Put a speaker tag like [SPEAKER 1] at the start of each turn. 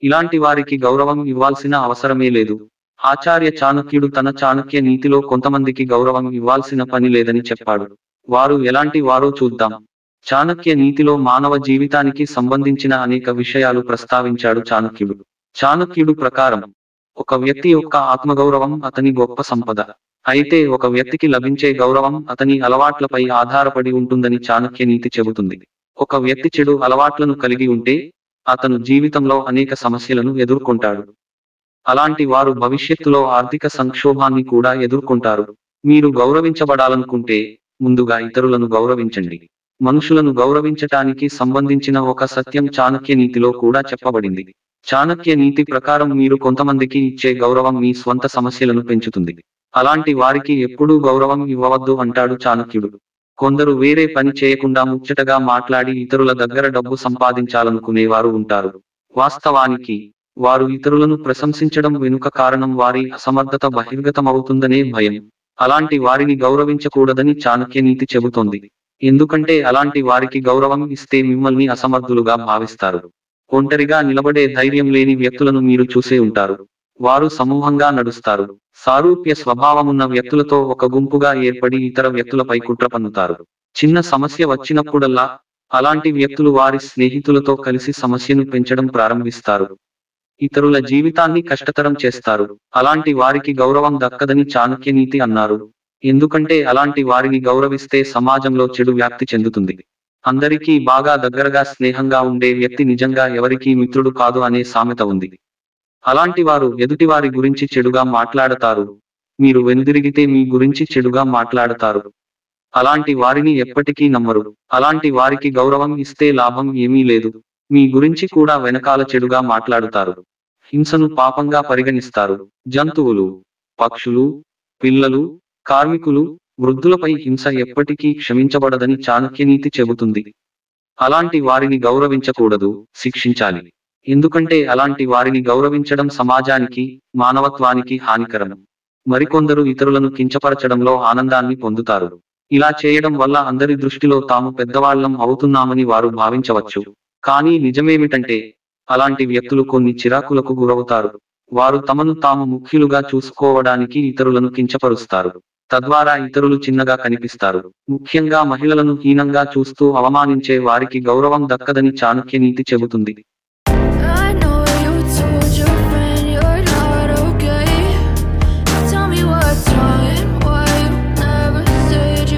[SPEAKER 1] ఇలాంటి వారికి గౌరవం ఇవ్వాల్సిన అవసరమే లేదు. ఆచార్య చాణక్యుడు తన చాణక్య నీతిలో కొంతమందికి గౌరవం ఇవ్వాల్సిన పని లేదని చెప్పాడు. వారు ఎలాంటి వారో చూద్దాం. చాణక్య నీతిలో మానవ జీవితానికి సంబంధించిన అనేక విషయాలు ప్రస్తావించాడు చాణక్యుడు. చాణక్యుడు ప్రకారం ఒక వ్యక్తి యొక్క ఆత్మగౌరవం అతని గొప్ప సంపద. అయితే ఒక వ్యక్తికి లభించే గౌరవం అతని అలవాట్లపై ఆధారపడి ఉంటుందని చాణక్య నీతి చెబుతుంది. ఒక వ్యక్తి చెడు అలవాట్లను కలిగి ఉంటే అతను జీవితంలో అనేక సమస్యలను ఎదుర్కొంటాడు. అలాంటి వారు భవిష్యత్తులో ఆర్థిక సంక్షోభాన్ని కూడా ఎదుర్కొంటారు. మీరు గౌరవించబడాలనుకుంటే ముందుగా ఇతరులను గౌరవించండి. మనుషులను గౌరవించటానికి సంబంధించిన ఒక సత్యం చాణక్య నీతిలో కూడా చెప్పబడింది. చాణక్య నీతి ప్రకారం మీరు కొంతమందికి ఇచ్చే గౌరవం మీ స్వంత సమస్యలను పెంచుతుంది. అలాంటి వారికి ఎప్పుడూ గౌరవం ఇవ్వవద్దు అంటాడు చాణక్యుడు. కొందరు వేరే పని చేయకుండా ముచ్చటగా మాట్లాడి ఇతరుల దగ్గర డబ్బు సంపాదించాలనుకునేవారు ఉంటారు. వాస్తవానికి వారు ఇతరులను ప్రశంసించడం వెనుక కారణం వారి అసమర్థత బహిర్గతమవుతుందనే భయం. అలాంటి వారిని గౌరవించకూడదని చాణక్య నీతి చెబుతోంది. ఎందుకంటే అలాంటి వారికి గౌరవం ఇస్తే మిమ్మల్ని అసమర్థులుగా భావిస్తారు. ఒంటరిగా నిలబడే ధైర్యం లేని వ్యక్తులను మీరు చూసే ఉంటారు. వారు సమూహంగా నడుస్తారు. సారూప్య స్వభావమున్న వ్యక్తులతో ఒక గుంపుగా ఏర్పడి ఇతర వ్యక్తులపై కుట్ర పన్నుతారు. చిన్న సమస్య వచ్చినప్పుడల్లా అలాంటి వ్యక్తులు వారి స్నేహితులతో కలిసి సమస్యను పెంచడం ప్రారంభిస్తారు. ఇతరుల జీవితాన్ని కష్టతరం చేస్తారు. అలాంటి వారికి గౌరవం దక్కదని చాణక్య నీతి అన్నారు. ఎందుకంటే అలాంటి వారిని గౌరవిస్తే సమాజంలో చెడు వ్యాప్తి చెందుతుంది. అందరికీ బాగా దగ్గరగా స్నేహంగా ఉండే వ్యక్తి నిజంగా ఎవరికీ మిత్రుడు కాదు అనే సామెత ఉంది. అలాంటి వారు ఎదుటివారి గురించి చెడుగా మాట్లాడతారు. మీరు వెనుదిరిగితే మీ గురించి చెడుగా మాట్లాడతారు. అలాంటి వారిని ఎప్పటికీ నమ్మరు. అలాంటి వారికి గౌరవం ఇస్తే లాభం ఏమీ లేదు. మీ గురించి కూడా వెనకాల చెడుగా మాట్లాడుతారు. హింసను పాపంగా పరిగణిస్తారు. జంతువులు, పక్షులు, పిల్లలు, కార్మికులు, వృద్ధులపై హింస ఎప్పటికీ క్షమించబడదని చాణక్య నీతి చెబుతుంది. అలాంటి వారిని గౌరవించకూడదు, శిక్షించాలి. ఎందుకంటే అలాంటి వారిని గౌరవించడం సమాజానికి, మానవత్వానికి హానికరం. మరికొందరు ఇతరులను కించపరచడంలో ఆనందాన్ని పొందుతారు. ఇలా చేయడం వల్ల అందరి దృష్టిలో తాము పెద్దవాళ్లం అవుతున్నామని వారు భావించవచ్చు. కానీ నిజమేమిటంటే అలాంటి వ్యక్తులు కొన్ని చిరాకులకు గురవుతారు. వారు తమను తాము ముఖ్యులుగా చూసుకోవడానికి ఇతరులను కించపరుస్తారు. తద్వారా ఇతరులు చిన్నగా కనిపిస్తారు. ముఖ్యంగా మహిళలను హీనంగా చూస్తూ అవమానించే వారికి గౌరవం దక్కదని చాణక్య నీతి చెబుతుంది.